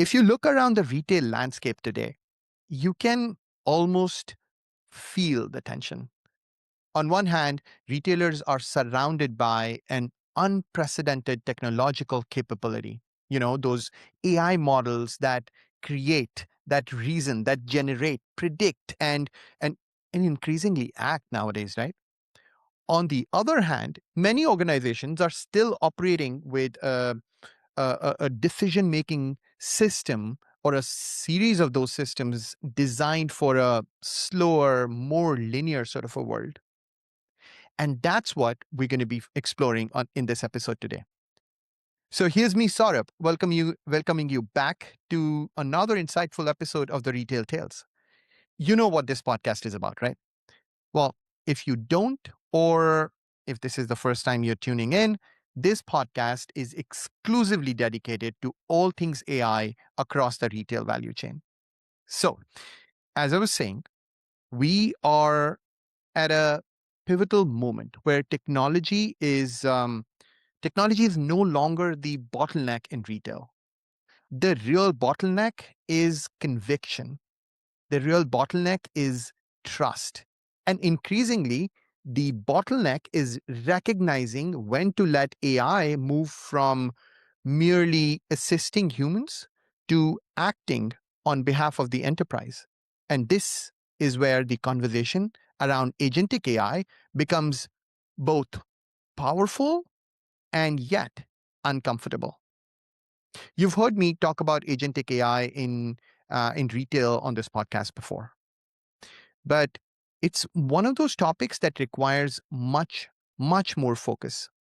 If you look around the retail landscape today, you can almost feel the tension. On one hand, retailers are surrounded by an unprecedented technological capability. Those AI models that create, that reason, that generate, predict, and increasingly act nowadays, right? On the other hand, many organizations are still operating with a decision making system or a series of those systems designed for a slower, more linear sort of a world. And that's what we're going to be exploring in this episode today. So here's me, Saurabh, welcoming you back to another insightful episode of the Retail Tales. You know what this podcast is about, right? Well, if you don't, or if this is the first time you're tuning in, this podcast is exclusively dedicated to all things AI across the retail value chain. So, as I was saying, we are at a pivotal moment where technology is no longer the bottleneck in retail. The real bottleneck is conviction. The real bottleneck is trust. And increasingly, the bottleneck is recognizing when to let AI move from merely assisting humans to acting on behalf of the enterprise. And this is where the conversation around agentic AI becomes both powerful and yet uncomfortable. You've heard me talk about agentic AI in retail on this podcast before, but it's one of those topics that requires much more focus.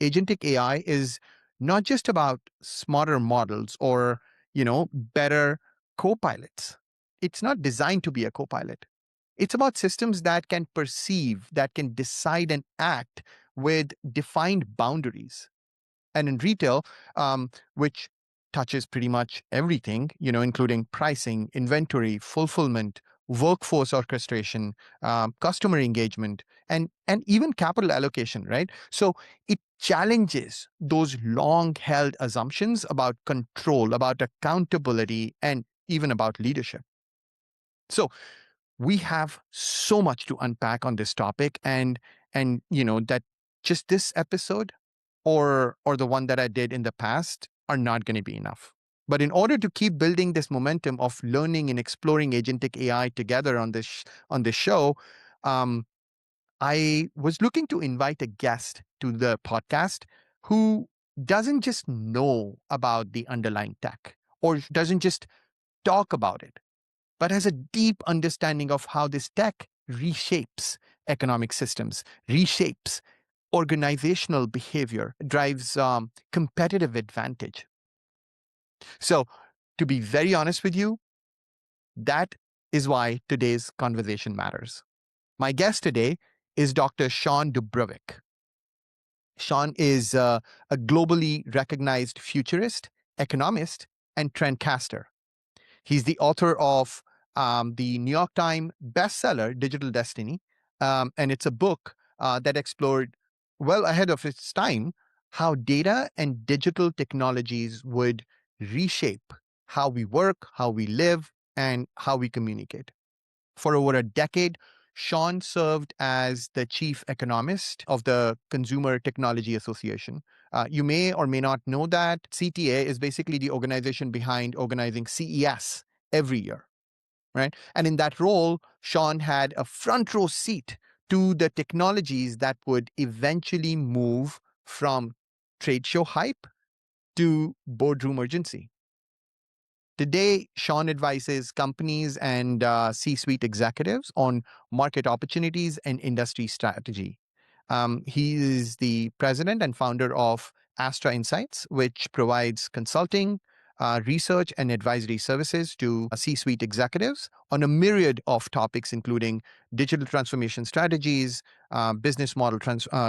Agentic AI is not just about smarter models or, better co-pilots. It's not designed to be a co-pilot. It's about systems that can perceive, that can decide and act with defined boundaries. And in retail, which touches pretty much everything, including pricing, inventory, fulfillment, workforce orchestration, customer engagement, and even capital allocation, right? So it challenges those long-held assumptions about control, about accountability, and even about leadership. So we have so much to unpack on this topic, and that just this episode or the one that I did in the past are not going to be enough. But in order to keep building this momentum of learning and exploring agentic AI together on this show, um, I was looking to invite a guest to the podcast who doesn't just know about the underlying tech or doesn't just talk about it, but has a deep understanding of how this tech reshapes economic systems, reshapes organizational behavior, drives competitive advantage. So, to be very honest with you, that is why today's conversation matters. My guest today is Dr. Shawn DuBravac. Shawn is a globally recognized futurist, economist, and trendcaster. He's the author of the New York Times bestseller, Digital Destiny. And it's a book that explored, well ahead of its time, how data and digital technologies would reshape how we work, how we live, and how we communicate. For over a decade, Shawn served as the chief economist of the Consumer Technology Association. You may or may not know that CTA is basically the organization behind organizing CES every year, right? And in that role, Shawn had a front row seat to the technologies that would eventually move from trade show hype to boardroom urgency. Today, Shawn advises companies and C-suite executives on market opportunities and industry strategy. He is the president and founder of Astra Insights, which provides consulting, research, and advisory services to C-suite executives on a myriad of topics, including digital transformation strategies, business model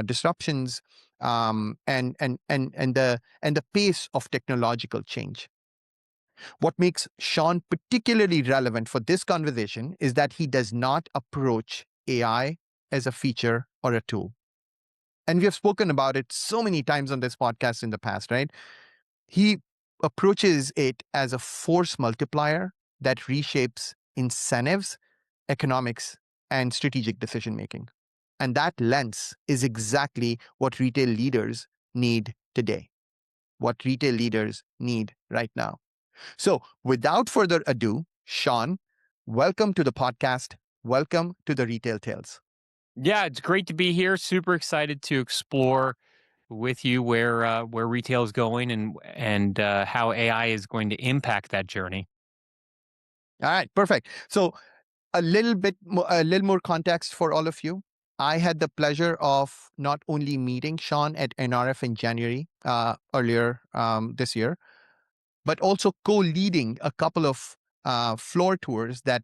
disruptions, and the pace of technological change. What makes Shawn particularly relevant for this conversation is that he does not approach AI as a feature or a tool. And we have spoken about it so many times on this podcast in the past, right? He approaches it as a force multiplier that reshapes incentives, economics, and strategic decision making. And that lens is exactly what retail leaders need today, what retail leaders need right now. So, without further ado, Shawn, welcome to the podcast. Welcome to the Retail Tales. Yeah, it's great to be here. Super excited to explore with you where retail is going and how AI is going to impact that journey. All right, perfect. So, a little more context for all of you. I had the pleasure of not only meeting Shawn at NRF in January earlier this year, but also co-leading a couple of floor tours that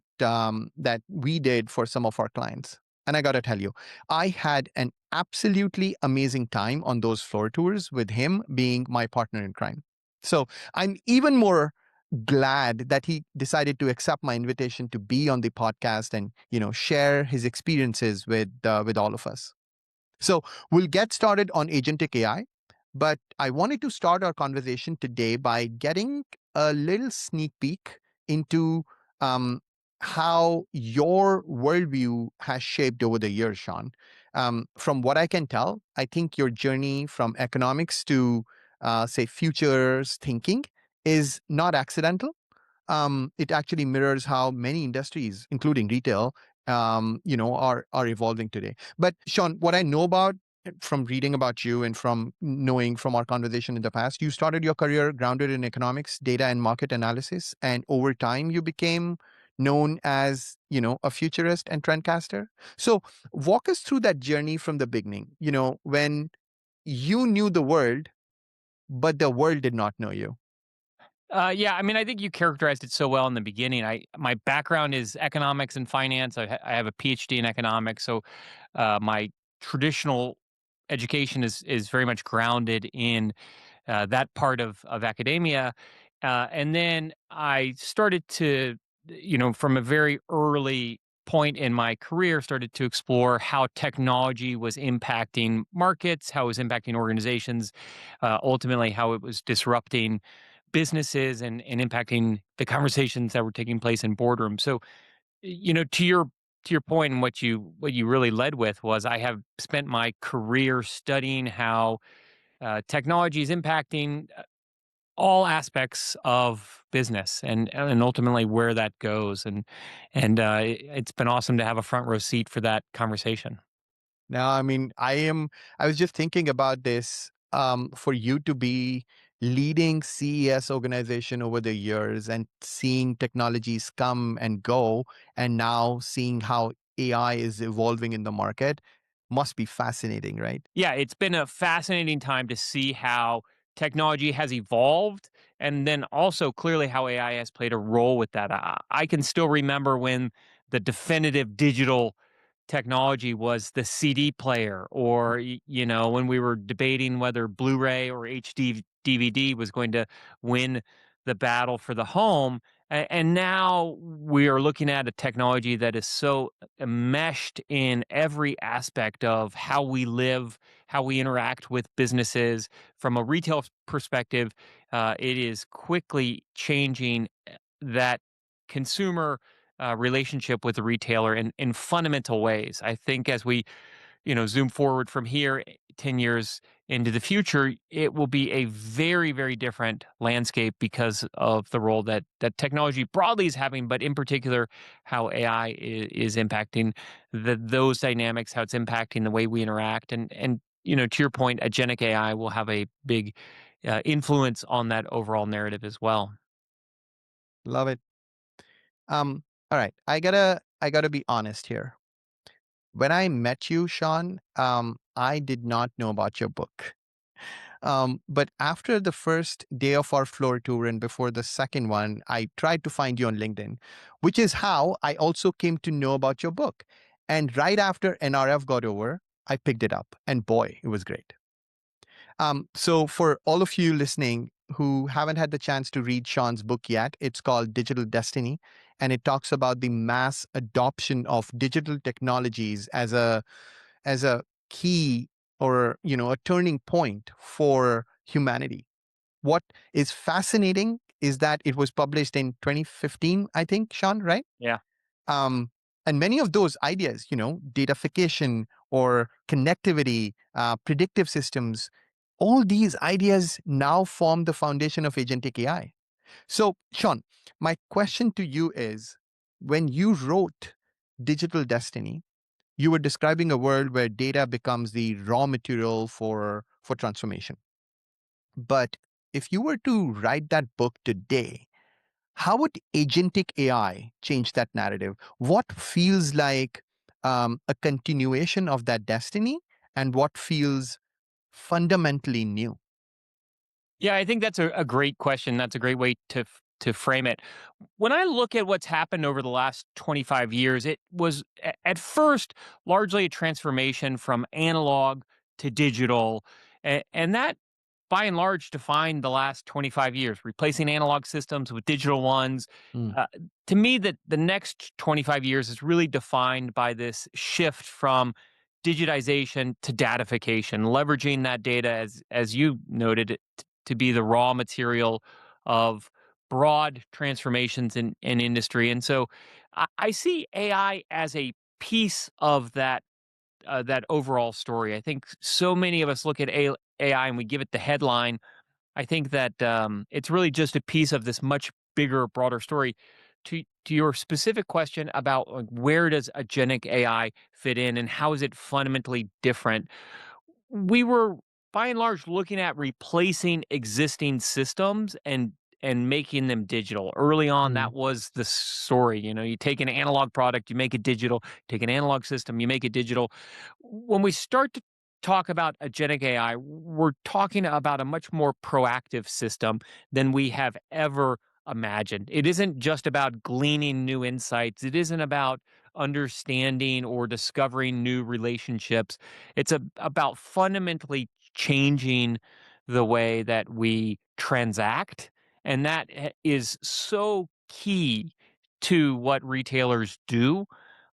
we did for some of our clients. And I got to tell you, I had an absolutely amazing time on those floor tours with him being my partner in crime. So I'm even more glad that he decided to accept my invitation to be on the podcast and share his experiences with all of us. So we'll get started on Agentic AI, but I wanted to start our conversation today by getting a little sneak peek into um, how your worldview has shaped over the years, Shawn. From what I can tell, I think your journey from economics to, say, futures thinking is not accidental. It actually mirrors how many industries, including retail, are evolving today. But Shawn, what I know about from reading about you and from knowing from our conversation in the past, you started your career grounded in economics, data, and market analysis, and over time you became known as a futurist and trendcaster. So walk us through that journey from the beginning. When you knew the world, but the world did not know you. Yeah, I mean, I think you characterized it so well in the beginning. My background is economics and finance. I have a PhD in economics, so my traditional education is very much grounded in that part of academia. And then I started to, from a very early point in my career, started to explore how technology was impacting markets, how it was impacting organizations, ultimately how it was disrupting businesses and impacting the conversations that were taking place in boardrooms. So, to your point, and what you really led with was I have spent my career studying how technology is impacting all aspects of business and ultimately where that goes and it's been awesome to have a front row seat for that conversation. No, I mean, I was just thinking about this for you to be leading CES organization over the years and seeing technologies come and go, and now seeing how AI is evolving in the market must be fascinating, right? Yeah, it's been a fascinating time to see how technology has evolved and then also clearly how AI has played a role with that. I can still remember when the definitive digital technology was the CD player, or when we were debating whether Blu-ray or HD DVD was going to win the battle for the home. And now we are looking at a technology that is so meshed in every aspect of how we live, how we interact with businesses. From a retail perspective, it is quickly changing that consumer relationship with the retailer in fundamental ways. I think as we zoom forward from here 10 years into the future, it will be a very, very different landscape because of the role that technology broadly is having, but in particular, how AI is impacting those dynamics, how it's impacting the way we interact. And to your point, agentic AI will have a big influence on that overall narrative as well. Love it. All right, I gotta be honest here. When I met you, Shawn, I did not know about your book. But after the first day of our floor tour and before the second one, I tried to find you on LinkedIn, which is how I also came to know about your book. And right after NRF got over, I picked it up, and boy, it was great. So for all of you listening who haven't had the chance to read Shawn's book yet, it's called Digital Destiny, and it talks about the mass adoption of digital technologies as a key or a turning point for humanity. What is fascinating is that it was published in 2015, I think, Shawn, right? Yeah. Um, and many of those ideas, datafication or connectivity, predictive systems, all these ideas now form the foundation of agentic AI. So, Shawn, my question to you is, when you wrote Digital Destiny, you were describing a world where data becomes the raw material for transformation. But if you were to write that book today, how would agentic AI change that narrative? What feels like a continuation of that destiny, and what feels fundamentally new? Yeah, I think that's a great question. That's a great way to frame it. When I look at what's happened over the last 25 years, it was at first largely a transformation from analog to digital. And that by and large defined the last 25 years, replacing analog systems with digital ones. Mm, Uh, to me, that the next 25 years is really defined by this shift from digitization to datification, leveraging that data as you noted to be the raw material of broad transformations in industry. And so I see AI as a piece of that overall story. I think so many of us look at AI and we give it the headline. I think that it's really just a piece of this much bigger, broader story. To your specific question about like, where does agentic AI fit in and how is it fundamentally different? We were by and large looking at replacing existing systems and making them digital. Early on, mm, that was the story. You take an analog product, you make it digital, take an analog system, you make it digital. When we start to talk about agentic AI, we're talking about a much more proactive system than we have ever imagined. It isn't just about gleaning new insights. It isn't about understanding or discovering new relationships. It's about fundamentally changing the way that we transact. And that is so key to what retailers do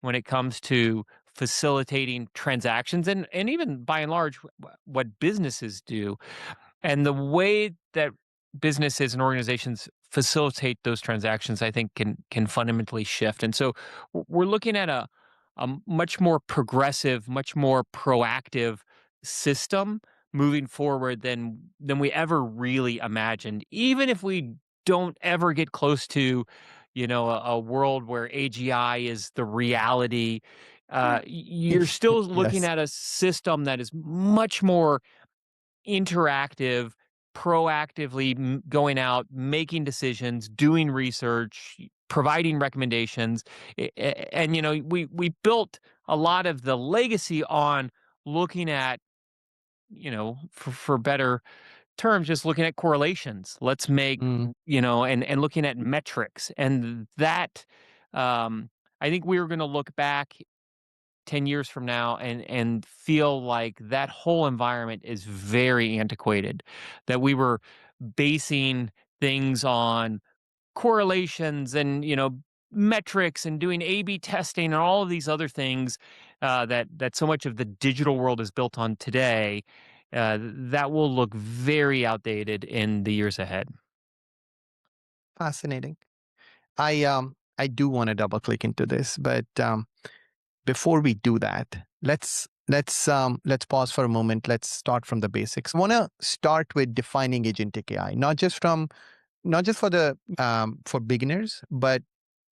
when it comes to facilitating transactions and even by and large what businesses do. And the way that businesses and organizations facilitate those transactions, I think, can fundamentally shift. And so we're looking at a much more progressive, much more proactive system moving forward than we ever really imagined. Even if we don't ever get close to, a world where AGI is the reality, you're still looking yes. at a system that is much more interactive, proactively going out, making decisions, doing research, providing recommendations. And we built a lot of the legacy on looking at, for better terms, just looking at correlations. Let's make, Mm, and looking at metrics. And that I think we were going to look back 10 years from now and feel like that whole environment is very antiquated, that we were basing things on correlations and, metrics and doing A/B testing and all of these other things that so much of the digital world is built on today. That will look very outdated in the years ahead. fascinating. I do want to double click into this, but before we do that, let's pause for a moment. Let's start from the basics. I want to start with defining agentic AI, not just for the for beginners, but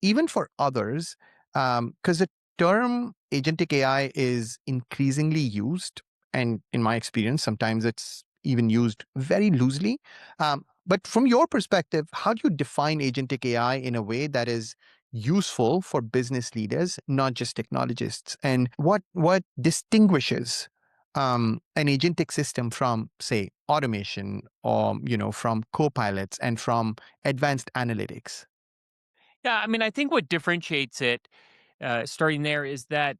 even for others, because the term agentic AI is increasingly used, and in my experience, sometimes it's even used very loosely. But from your perspective, how do you define agentic AI in a way that is useful for business leaders, not just technologists? And what distinguishes an agentic system from, say, automation, or from co-pilots and from advanced analytics? Yeah, I mean, I think what differentiates it, starting there, is that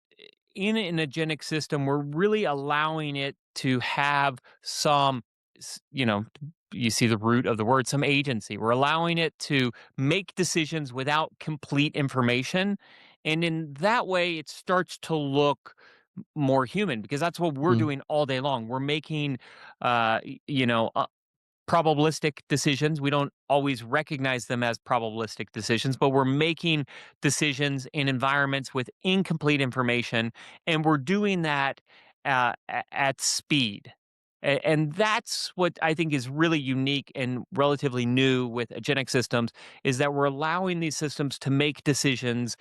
in an agentic system, we're really allowing it to have some, s- you know, you see the root of the word, some agency. We're allowing it to make decisions without complete information. And in that way, it starts to look more human because that's what we're Mm, doing all day long. We're making, uh, y- you know, probabilistic decisions. We don't always recognize them as probabilistic decisions, but we're making decisions in environments with incomplete information, and we're doing that at speed. And that's what I think is really unique and relatively new with agentic systems is that we're allowing these systems to make decisions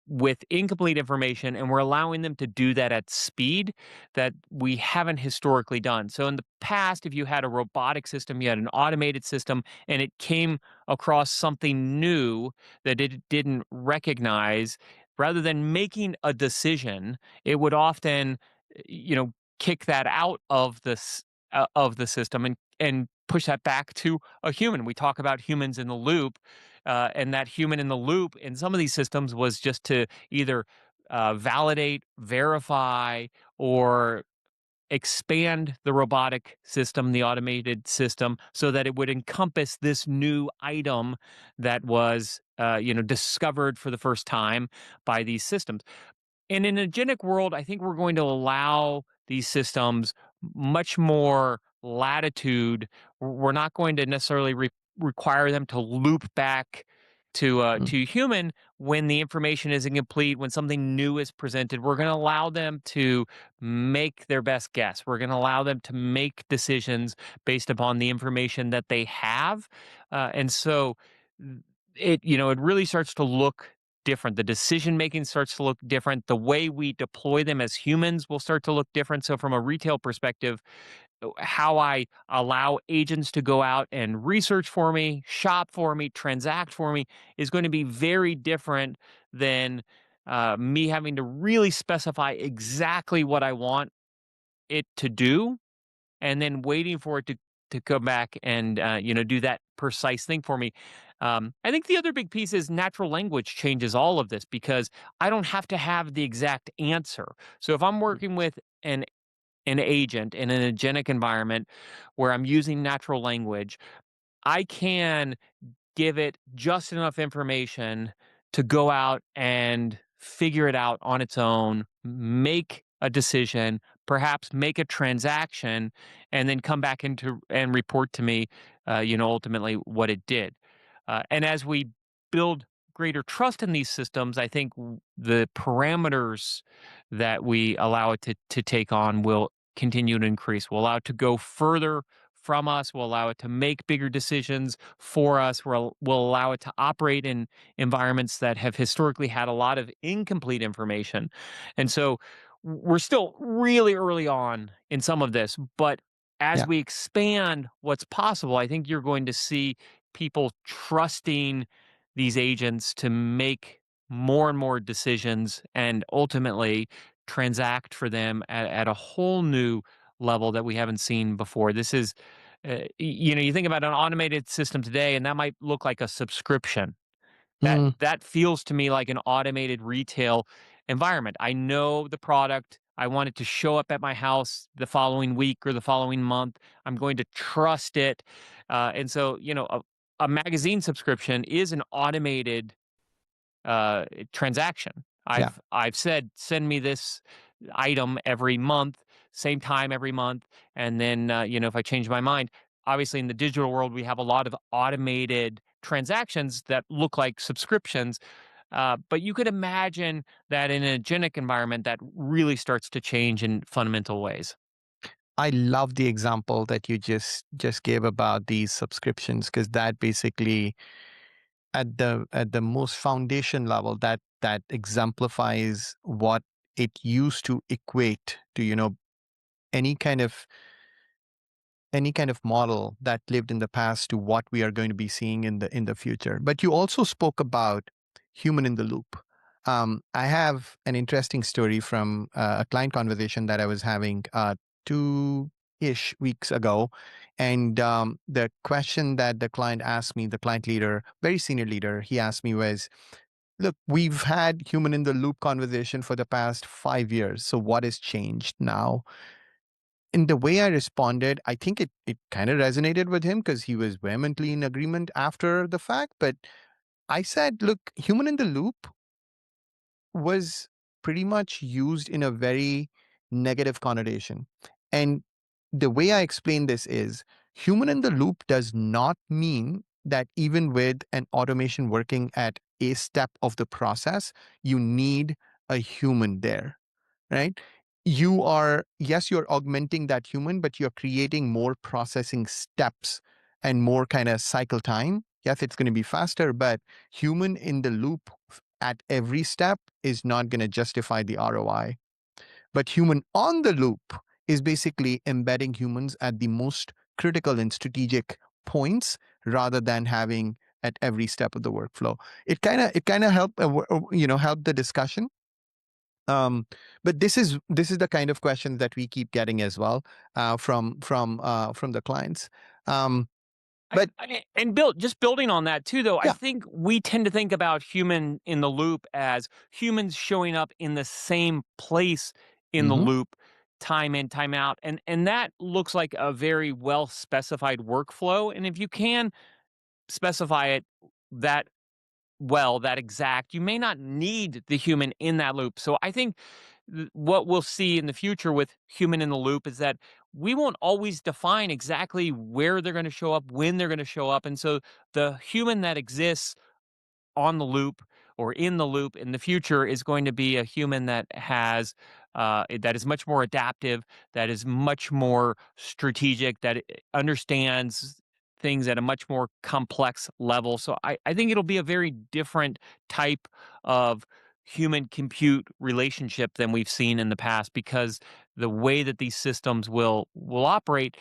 with incomplete information, and we're allowing them to do that at speed that we haven't historically done. So in the past, if you had a robotic system, you had an automated system, and it came across something new that it didn't recognize, rather than making a decision, it would often, you know, kick that out of the system and push that back to a human. We talk about humans in the loop, and that human in the loop in some of these systems was just to either validate, verify, or expand the robotic system, the automated system, so that it would encompass this new item that was, discovered for the first time by these systems. In an agentic world, I think we're going to allow these systems much more latitude. We're not going to necessarily require them to loop back Mm. to human when the information is incomplete, when something new is presented. We're going to allow them to make their best guess. We're going to allow them to make decisions based upon the information that they have, and so it really starts to look different. The decision making starts to look different. The way we deploy them as humans will start to look different. So, from a retail perspective, how I allow agents to go out and research for me, shop for me, transact for me is going to be very different than me having to really specify exactly what I want it to do and then waiting for it to come back and do that precise thing for me. I think the other big piece is natural language changes all of this because I don't have to have the exact answer. So if I'm working with an agent in an agentic environment where I'm using natural language, I can give it just enough information to go out and figure it out on its own, make a decision, perhaps make a transaction, and then come back into and report to me, ultimately what it did. And as we build greater trust in these systems, I think the parameters that we allow it to take on will continue to increase. We'll allow it to go further from us. We'll allow it to make bigger decisions for us. We'll allow it to operate in environments that have historically had a lot of incomplete information. And so we're still really early on in some of this, but as Yeah. we expand what's possible, I think you're going to see people trusting these agents to make more and more decisions and ultimately transact for them at a whole new level that we haven't seen before. This is, you think about an automated system today, and that might look like a subscription. That Mm. that feels to me like an automated retail environment. I know the product. I want it to show up at my house the following week or the following month. I'm going to trust it, and so a magazine subscription is an automated transaction. Yeah. I've said send me this item every month, same time every month, and then if I change my mind, obviously in the digital world we have a lot of automated transactions that look like subscriptions. But you could imagine that in an agentic environment that really starts to change in fundamental ways. I love the example that you just gave about these subscriptions because that basically at the most foundation level that exemplifies what it used to equate to any kind of any kind of model that lived in the past to what we are going to be seeing in the future. But you also spoke about human in the loop. I have an interesting story from a client conversation that I was having 2-ish weeks ago, and the question that the client asked me, the client leader, very senior leader, he asked me was, "Look, we've had human in the loop conversation for the past 5 years. So what has changed now?" In the way I responded, I think it kind of resonated with him because he was vehemently in agreement after the fact. But I said, look, human in the loop was pretty much used in a very negative connotation. And the way I explain this is Human in the loop does not mean that even with an automation working at a step of the process, you need a human there, right? Yes, you're augmenting that human, but you're creating more processing steps and more kind of cycle time. Yes, it's going to be faster, but human in the loop at every step is not going to justify the ROI. But human on the loop is basically embedding humans at the most critical and strategic points rather than having at every step of the workflow. It kind of help help the discussion. But this is the kind of questions that we keep getting as well from the clients. Um, but And just building on that too, though, I yeah, think we tend to think about human in the loop as humans showing up in the same place in the hmm loop, time in, time out, and that looks like a very well specified workflow. And if you can specify it that well, that exact, you may not need the human in that loop. So I think what we'll see in the future with human in the loop is that we won't always define exactly where they're going to show up, when they're going to show up. And so the human that exists on the loop or in the loop in the future is going to be a human that has that is much more adaptive, that is much more strategic, that understands things at a much more complex level. So I think it'll be a very different type of human compute relationship than we've seen in the past, because the way that these systems will operate,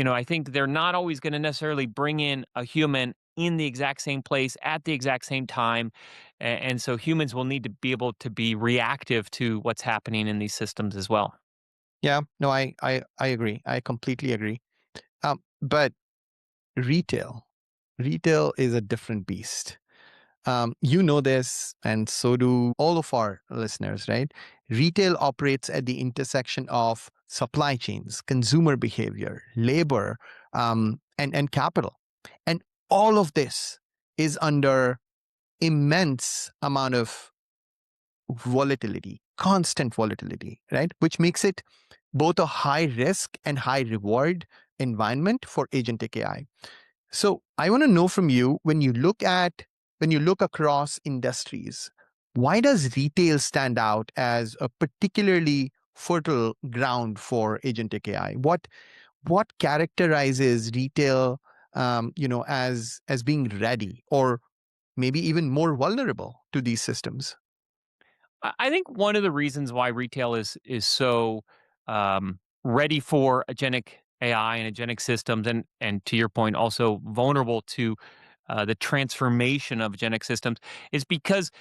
I think they're not always going to necessarily bring in a human in the exact same place at the exact same time. And so humans will need to be able to be reactive to what's happening in these systems as well. yeah, no, I agree. I completely agree. But retail, retail is a different beast. You know this, and so do all of our listeners, right? Retail operates at the intersection of supply chains, consumer behavior, labor, and capital. And all of this is under immense amount of volatility, constant volatility, right? Which makes it both a high risk and high reward environment for agentic AI. So I want to know from you, when you look across industries, why does retail stand out as a particularly fertile ground for agentic AI? What characterizes retail, as being ready or maybe even more vulnerable to these systems? I think one of the reasons why retail is so ready for agentic AI and agentic systems, and to your point, also vulnerable to the transformation of agentic systems, is because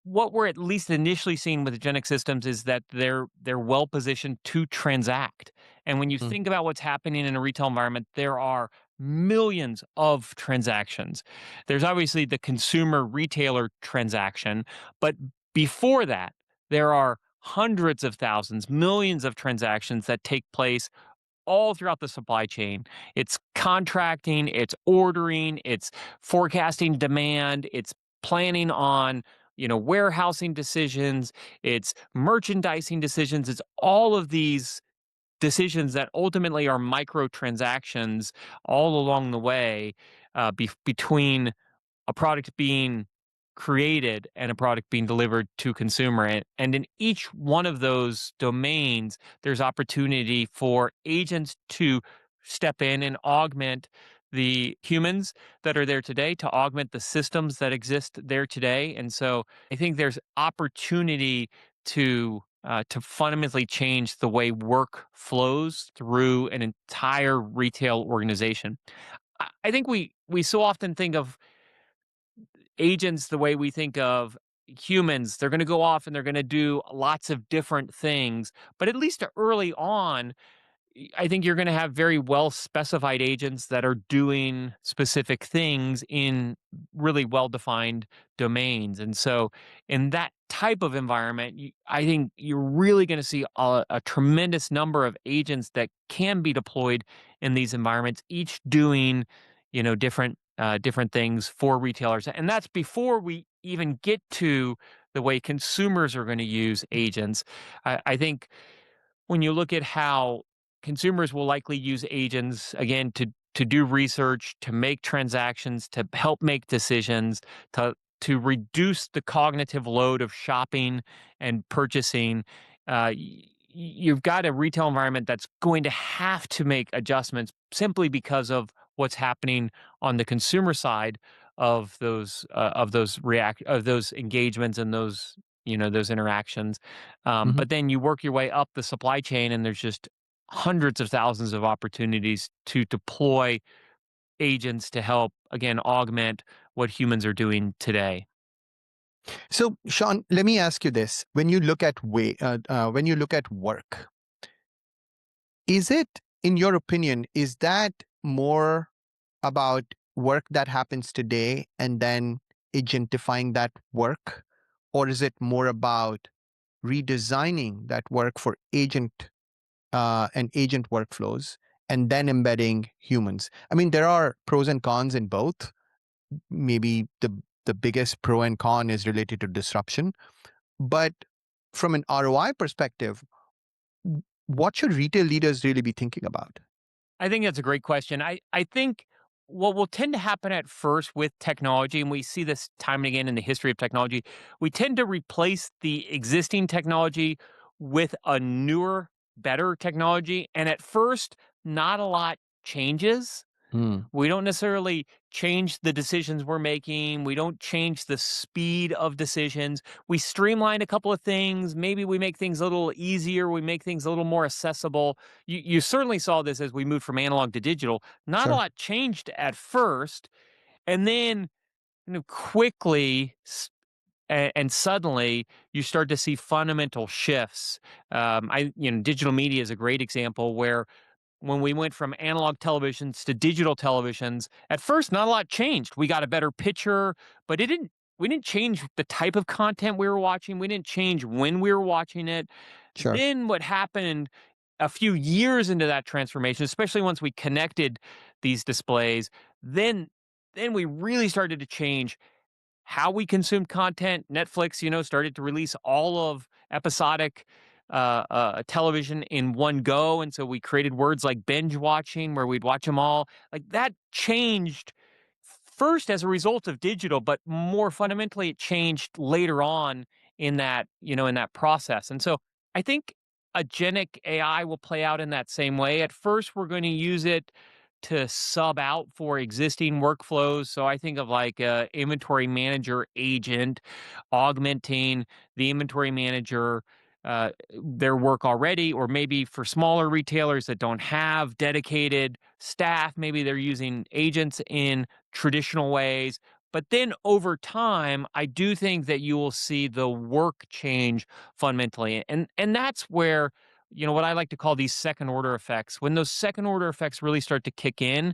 what we're at least initially seeing with agentic systems is that they're well positioned to transact. And when you Mm, think about what's happening in a retail environment, there are millions of transactions. There's obviously the consumer retailer transaction, but before that, there are hundreds of thousands, millions of transactions that take place all throughout the supply chain. It's contracting, it's ordering, it's forecasting demand, it's planning on, warehousing decisions, it's merchandising decisions, it's all of these decisions that ultimately are micro transactions all along the way, between a product being created and a product being delivered to consumer. And in each one of those domains, there's opportunity for agents to step in and augment the humans that are there today, to augment the systems that exist there today. And so I think there's opportunity to fundamentally change the way work flows through an entire retail organization. I think we so often think of agents the way we think of humans. They're going to go off and they're going to do lots of different things. But at least early on, I think you're going to have very well specified agents that are doing specific things in really well defined domains. And so, in that type of environment, I think you're really going to see a tremendous number of agents that can be deployed in these environments, each doing, different things for retailers. And that's before we even get to the way consumers are going to use agents. I think when you look at how consumers will likely use agents again to do research, to make transactions, to help make decisions, to reduce the cognitive load of shopping and purchasing. You've got a retail environment that's going to have to make adjustments simply because of what's happening on the consumer side of those engagements and those those interactions. Mhm. But then you work your way up the supply chain, and there's just hundreds of thousands of opportunities to deploy agents to help again augment what humans are doing today. So, Shawn, let me ask you this: when you look at work, is it, in your opinion, is that more about work that happens today and then agentifying that work, or is it more about redesigning that work for agent workflows and then embedding humans? I mean, there are pros and cons in both. Maybe the biggest pro and con is related to disruption, but from an ROI perspective, what should retail leaders really be thinking about? I think that's a great question. I think what will tend to happen at first with technology, and we see this time and again in the history of technology, we tend to replace the existing technology with a newer, better technology. And at first, not a lot changes. Hmm. We don't necessarily change the decisions we're making. We don't change the speed of decisions. We streamline a couple of things. Maybe we make things a little easier. We make things a little more accessible. You certainly saw this as we moved from analog to digital. Not a Sure. lot changed at first. And then quickly and suddenly you start to see fundamental shifts. Digital media is a great example where when we went from analog televisions to digital televisions, at first not a lot changed. We got a better picture, but it didn't we didn't change the type of content we were watching. We didn't change when we were watching it. Sure. Then what happened a few years into that transformation, especially once we connected these displays, then we really started to change how we consumed content. Netflix, started to release all of episodic television in one go, and so we created words like binge watching, where we'd watch them all. Like that changed first as a result of digital, but more fundamentally, it changed later on in that in that process. And so I think agentic AI will play out in that same way. At first, we're going to use it to sub out for existing workflows. So I think of like a inventory manager agent augmenting the inventory manager their work already, or maybe for smaller retailers that don't have dedicated staff, maybe they're using agents in traditional ways. But then over time, I do think that you will see the work change fundamentally. And that's where what I like to call these second order effects. When those second order effects really start to kick in,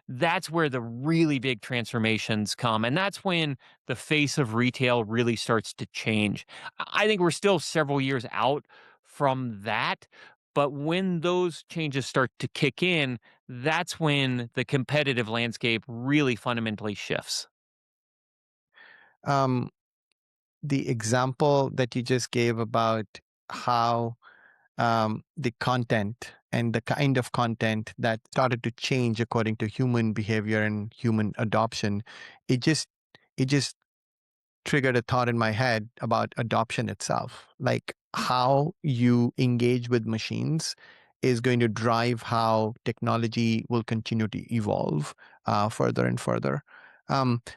that's where the really big transformations come. And that's when the face of retail really starts to change. I think we're still several years out from that. But when those changes start to kick in, that's when the competitive landscape really fundamentally shifts. Um, the example that you just gave about how the content and the kind of content that started to change according to human behavior and human adoption, it just it just triggered a thought in my head about adoption itself. Like how you engage with machines is going to drive how technology will continue to evolve further and further.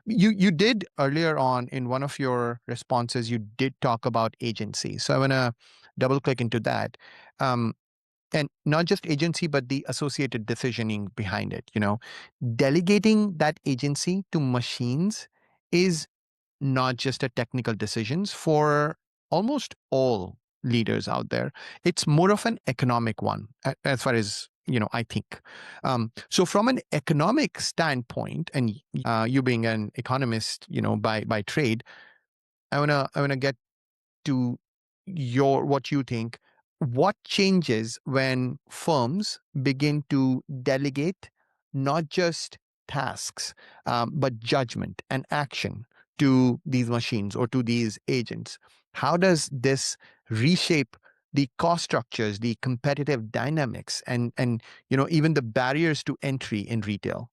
You did earlier on in one of your responses, you did talk about agency. So I want to double click into that. Um, and not just agency, but the associated decisioning behind it. Delegating that agency to machines is not just a technical decisions for almost all leaders out there. It's more of an economic one, as far as I think. So from an economic standpoint, and you being an economist, by trade, I wanna get to your what you think. What changes when firms begin to delegate not just tasks, but judgment and action to these machines or to these agents? How does this reshape the cost structures, the competitive dynamics, and even the barriers to entry in retail?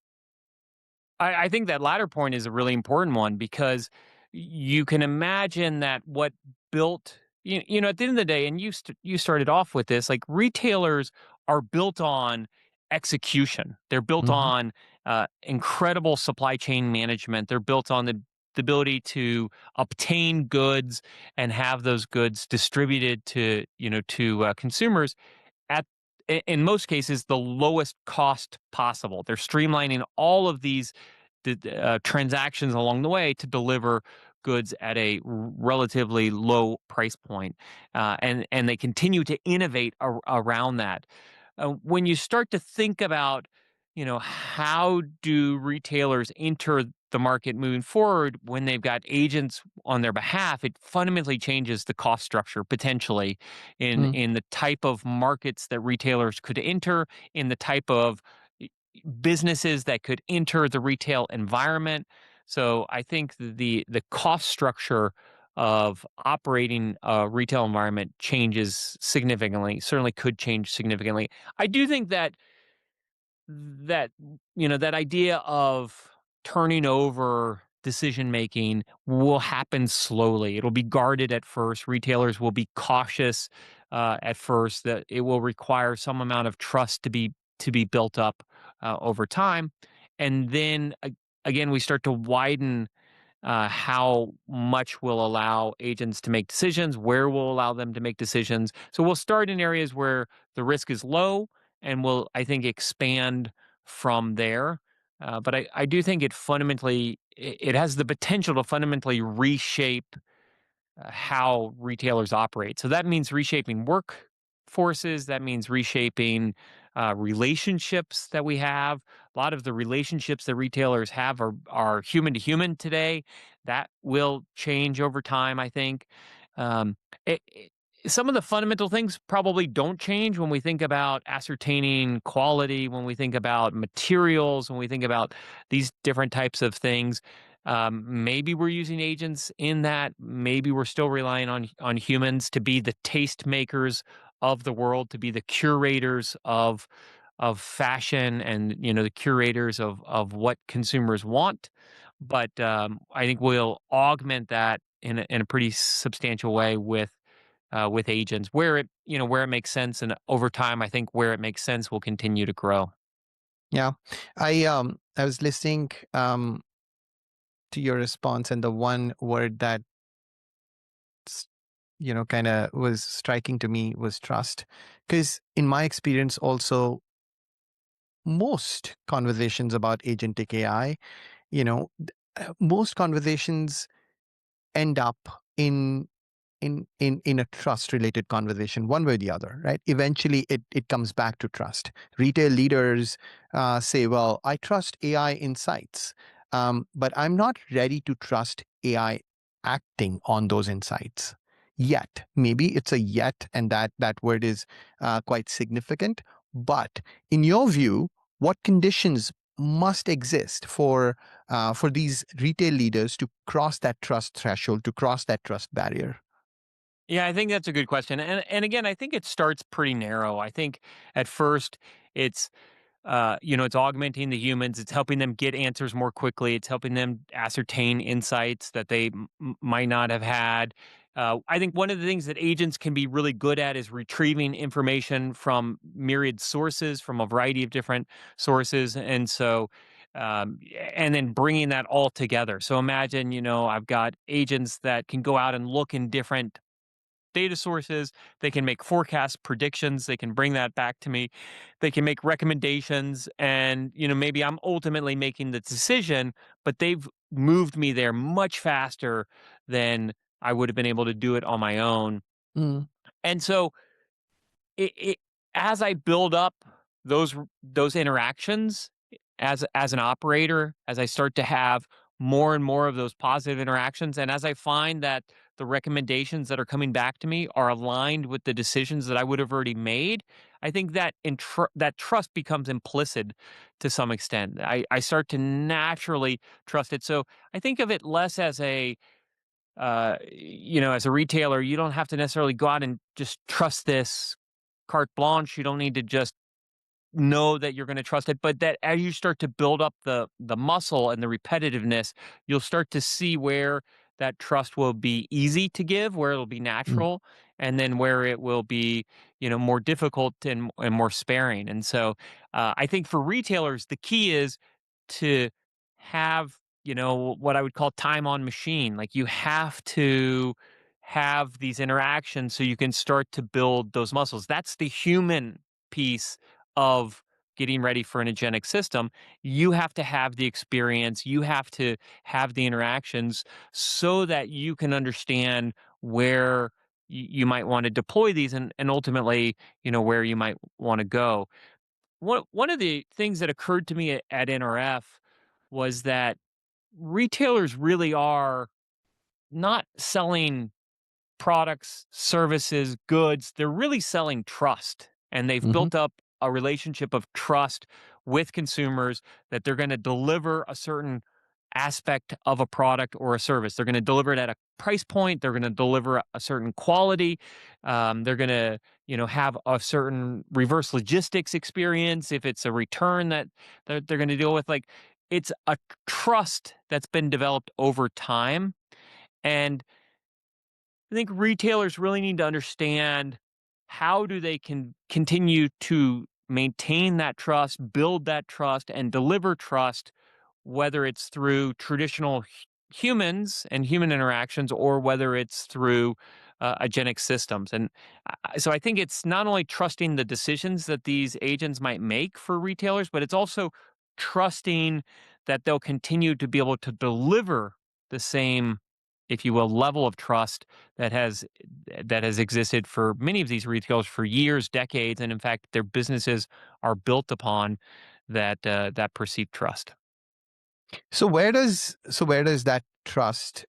I think that latter point is a really important one because you can imagine that what built at the end of the day, and you started off with this, like retailers are built on execution. They're built Hmm. on incredible supply chain management. They're built on the ability to obtain goods and have those goods distributed to consumers at in most cases the lowest cost possible. They're streamlining all of these transactions along the way to deliver goods at a relatively low price point, and they continue to innovate around that. When you start to think about, how do retailers enter the market moving forward when they've got agents on their behalf, it fundamentally changes the cost structure potentially in the type of markets that retailers could enter, in the type of businesses that could enter the retail environment. So I think the cost structure of operating a retail environment changes significantly. Certainly could change significantly. I do think that idea of turning over decision making will happen slowly. It'll be guarded at first. Retailers will be cautious at first. That it will require some amount of trust to be built up over time, and then again we start to widen how much we'll allow agents to make decisions, where we'll allow them to make decisions. So we'll start in areas where the risk is low, and we'll, I think, expand from there. But I do think it has the potential to fundamentally reshape how retailers operate. So that means reshaping workforces. That means reshaping relationships that we have. A lot of the relationships that retailers have are human to human today. That will change over time, I think. Um, some of the fundamental things probably don't change when we think about ascertaining quality, when we think about materials, when we think about these different types of things. Maybe we're using agents in that. Maybe we're still relying on humans to be the taste makers of the world, to be the curators of fashion, and the curators of what consumers want. But I think we'll augment that in a pretty substantial way with agents where it makes sense, and over time, I think where it makes sense will continue to grow. Yeah, I was listening to your response, and the one word that kind of was striking to me was trust, because in my experience, also most conversations about agentic AI, most conversations end up in in a trust related conversation, one way or the other, right? Eventually it comes back to trust. Retail leaders say, well, I trust AI insights, but I'm not ready to trust AI acting on those insights yet. Maybe it's a yet, and that word is quite significant. But in your view, what conditions must exist for these retail leaders to cross that trust threshold, to cross that trust barrier? Yeah, I think that's a good question. And again, I think it starts pretty narrow. I think at first it's it's augmenting the humans. It's helping them get answers more quickly. It's helping them ascertain insights that they might not have had. I think one of the things that agents can be really good at is retrieving information from myriad sources, from a variety of different sources, and then bringing that all together. So imagine, I've got agents that can go out and look in different data sources. They can make forecast predictions. They can bring that back to me. They can make recommendations. And, maybe I'm ultimately making the decision, but they've moved me there much faster than I would have been able to do it on my own. Mm, And so as I build up those interactions as an operator, as I start to have more and more of those positive interactions, and as I find that the recommendations that are coming back to me are aligned with the decisions that I would have already made, I think that that trust becomes implicit to some extent. I start to naturally trust it. So I think of it less as as a retailer, you don't have to necessarily go out and just trust this carte blanche. You don't need to just know that you're going to trust it, but that as you start to build up the muscle and the repetitiveness, you'll start to see where that trust will be easy to give, where it'll be Mm. natural, and then where it will be, more difficult and more sparing. And so, I think for retailers, the key is to have, what I would call time on machine. Like you have to have these interactions so you can start to build those muscles. That's the human piece of getting ready for an agentic system. You have to have the experience, you have to have the interactions so that you can understand where you might want to deploy these, and ultimately, where you might want to go. One of the things that occurred to me at NRF was that retailers really are not selling products, services, goods. They're really selling trust. And they've Mhm. built up a relationship of trust with consumers that they're going to deliver a certain aspect of a product or a service. They're going to deliver it at a price point. They're going to deliver a certain quality. They're going to, have a certain reverse logistics experience. If it's a return that they're going to deal with, like it's a trust that's been developed over time. And I think retailers really need to understand how do they can continue to maintain that trust, build that trust, and deliver trust, whether it's through traditional humans and human interactions or whether it's through agentic systems. And so I think it's not only trusting the decisions that these agents might make for retailers, but it's also trusting that they'll continue to be able to deliver the same, if you will, level of trust that has existed for many of these retailers for years, decades, and in fact, their businesses are built upon that perceived trust. So where does that trust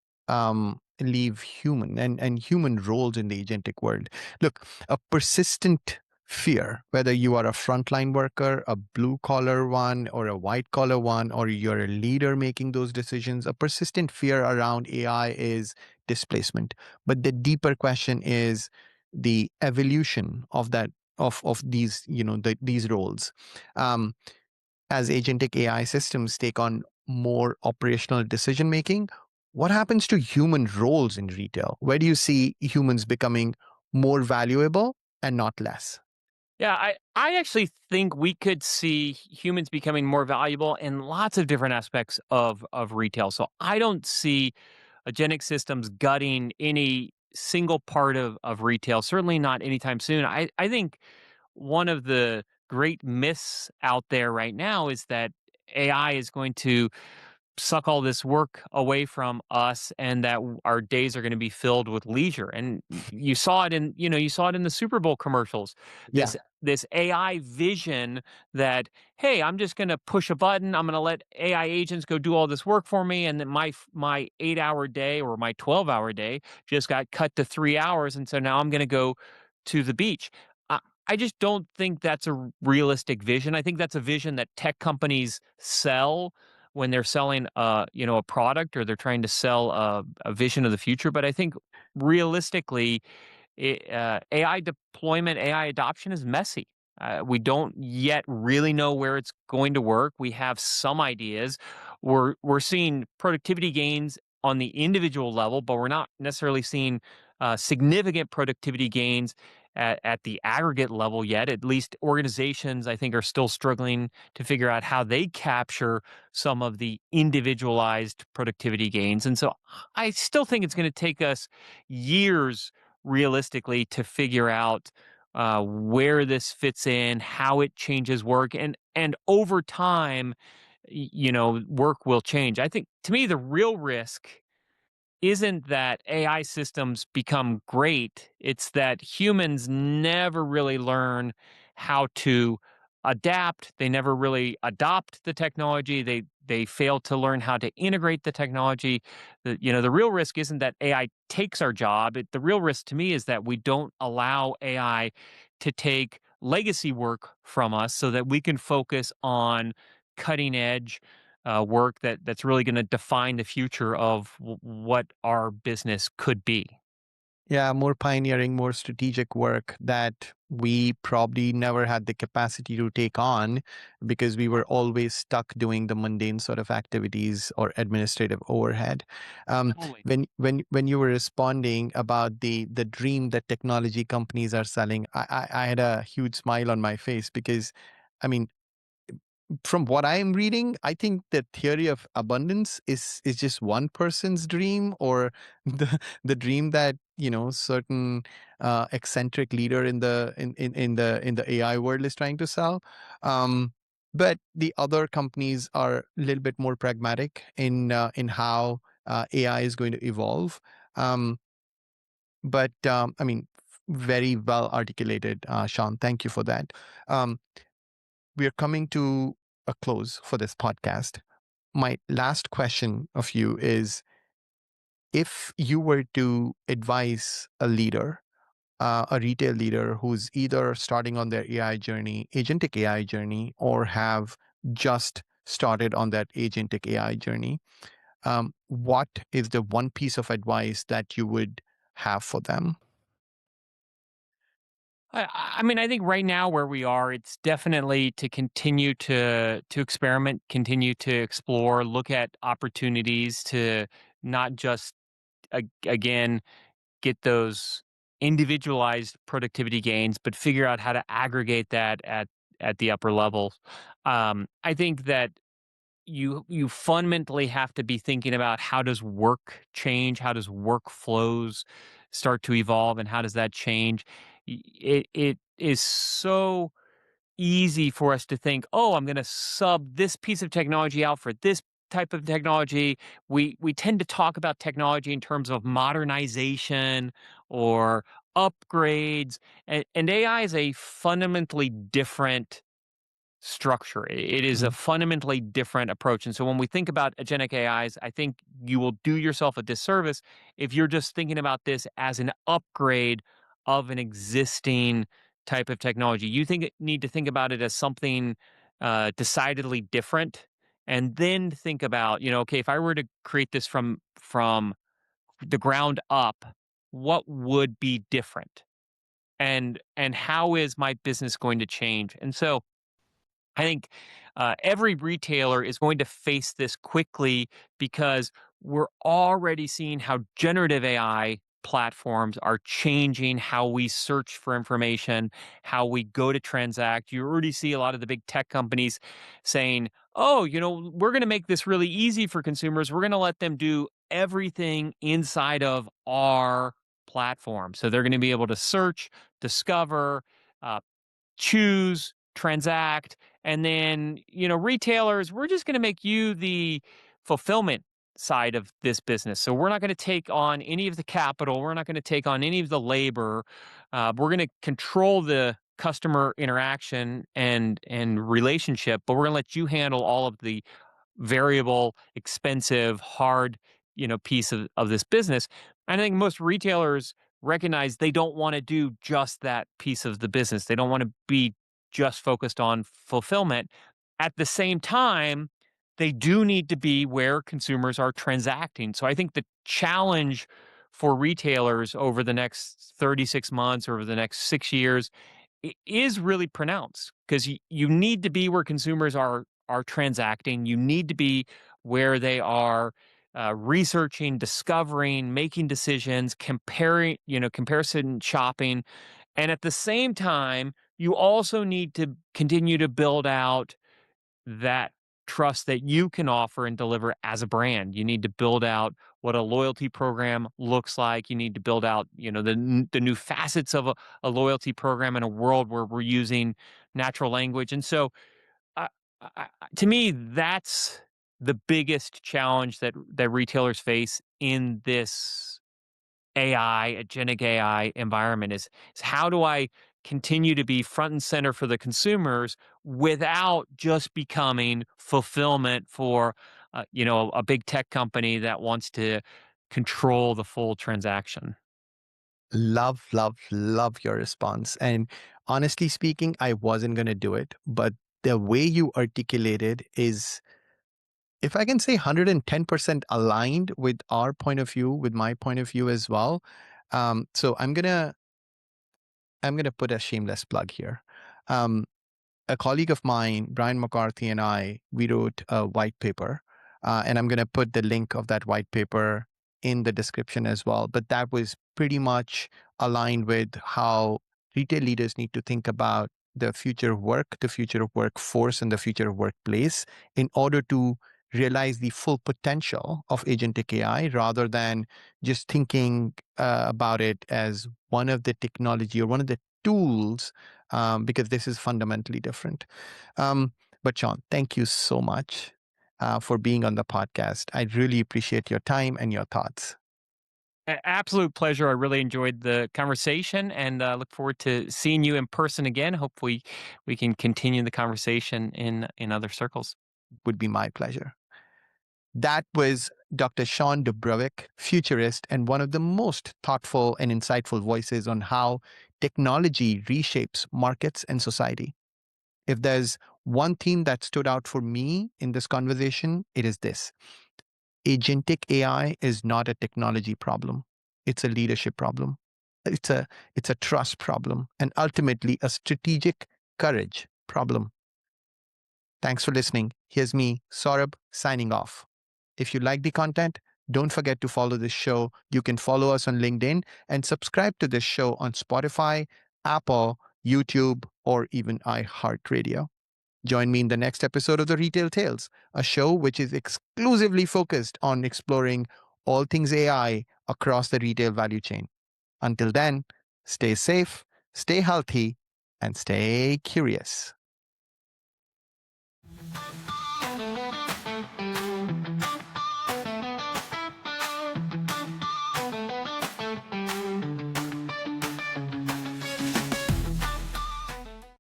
leave human and human roles in the agentic world? Look, a persistent fear, whether you are a frontline worker, a blue collar one, or a white collar one, or you're a leader making those decisions, a persistent fear around AI is displacement. But the deeper question is the evolution of that of these these roles. Um, as agentic AI systems take on more operational decision making, what happens to human roles in retail? Where do you see humans becoming more valuable and not less? Yeah, I actually think we could see humans becoming more valuable in lots of different aspects of retail. So I don't see agentic systems gutting any single part of retail, certainly not anytime soon. I think one of the great myths out there right now is that AI is going to suck all this work away from us and that our days are going to be filled with leisure. And you saw it in the Super Bowl commercials, Yeah. this AI vision that, hey, I'm just going to push a button, I'm going to let AI agents go do all this work for me, and then my 8-hour day or my 12-hour day just got cut to 3 hours, and so now I'm going to go to the beach. I just don't think that's a realistic vision. I think that's a vision that tech companies sell when they're selling a product, or they're trying to sell a vision of the future. But I think realistically, AI deployment, AI adoption is messy. We don't yet really know where it's going to work. We have some ideas. We're seeing productivity gains on the individual level, but we're not necessarily seeing significant productivity gains at the aggregate level yet. At least organizations, I think, are still struggling to figure out how they capture some of the individualized productivity gains. And so I still think it's going to take us years realistically to figure out where this fits in, how it changes work, and over time, work will change. I think, to me, the real risk isn't that AI systems become great. It's that humans never really learn how to adapt. They never really adopt the technology. They fail to learn how to integrate the technology. The real risk isn't that AI takes our job. The real risk to me is that we don't allow AI to take legacy work from us so that we can focus on cutting edge work that's really going to define the future of what our business could be. Yeah, more pioneering, more strategic work that we probably never had the capacity to take on because we were always stuck doing the mundane sort of activities or administrative overhead. Totally. When you were responding about the dream that technology companies are selling, I had a huge smile on my face because, I mean, from what I'm reading, I think the theory of abundance is just one person's dream, or the dream that certain eccentric leader in the AI world is trying to sell. But the other companies are a little bit more pragmatic in how AI is going to evolve. Um, but I mean, very well articulated, Shawn. Thank you for that. Um, we are coming to a close for this podcast. My last question of you is, if you were to advise a leader, a retail leader who's either starting on their AI journey, agentic AI journey, or have just started on that agentic AI journey, what is the one piece of advice that you would have for them? I mean, I think right now where we are, it's definitely to continue to experiment, continue to explore, look at opportunities to not just again get those individualized productivity gains, but figure out how to aggregate that at the upper levels. I think that you fundamentally have to be thinking about how does work change, how does workflows start to evolve, and how does that change. It is so easy for us to think, oh, I'm going to sub this piece of technology out for this type of technology. We tend to talk about technology in terms of modernization or upgrades, and AI is a fundamentally different structure. It is a Mm. fundamentally different approach. And so when we think about agentic AIs, I think you will do yourself a disservice if you're just thinking about this as an upgrade of an existing type of technology. Need to think about it as something decidedly different, and then think about, okay, if I were to create this from the ground up, what would be different, and how is my business going to change? And so I think every retailer is going to face this quickly because we're already seeing how generative AI platforms are changing how we search for information, how we go to transact. You already see a lot of the big tech companies saying, oh, we're going to make this really easy for consumers. We're going to let them do everything inside of our platform. So they're going to be able to search, discover, uh, choose, transact, and then, retailers, we're just going to make you the fulfillment side of this business. So we're not going to take on any of the capital. We're not going to take on any of the labor. We're going to control the customer interaction and relationship, but we're going to let you handle all of the variable, expensive, hard, piece of this business. And I think most retailers recognize they don't want to do just that piece of the business. They don't want to be just focused on fulfillment. At the same time, they do need to be where consumers are transacting. So I think the challenge for retailers over the next 36 months or over the next 6 years is really pronounced, because you need to be where consumers are transacting. You need to be where they are researching, discovering, making decisions, comparison shopping. And at the same time, you also need to continue to build out that trust that you can offer and deliver as a brand. You need to build out what a loyalty program looks like. You need to build out, the new facets of a loyalty program in a world where we're using natural language. And so, I, to me, that's the biggest challenge that retailers face in this agentic AI environment is how do I continue to be front and center for the consumers without just becoming fulfillment for, a big tech company that wants to control the full transaction. Love, love, love your response. And honestly speaking, I wasn't going to do it, but the way you articulated is If I can say 110% aligned with our point of view, with my point of view as well. So I'm gonna put a shameless plug here. Um, a colleague of mine, Brian McCarthy, and we wrote a white paper, and I'm going to put the link of that white paper in the description as well. But that was pretty much aligned with how retail leaders need to think about the future of work, the future of workforce, and the future of workplace in order to realize the full potential of agentic AI rather than just thinking about it as one of the technology or one of the tools, because this is fundamentally different. But Shawn, thank you so much for being on the podcast. I really appreciate your time and your thoughts. Absolute pleasure. I really enjoyed the conversation and look forward to seeing you in person again. Hopefully, we can continue the conversation in other circles. Would be my pleasure. That was Dr. Shawn DuBravac, futurist and one of the most thoughtful and insightful voices on how technology reshapes markets and society. If there's one theme that stood out for me in this conversation, it is this. Agentic AI is not a technology problem. It's a leadership problem. It's a trust problem and ultimately a strategic courage problem. Thanks for listening. Here's me, Saurabh, signing off. If you like the content, don't forget to follow this show. You can follow us on LinkedIn and subscribe to this show on Spotify, Apple, YouTube, or even iHeartRadio. Join me in the next episode of The Retail Tales, a show which is exclusively focused on exploring all things AI across the retail value chain. Until then, stay safe, stay healthy, and stay curious.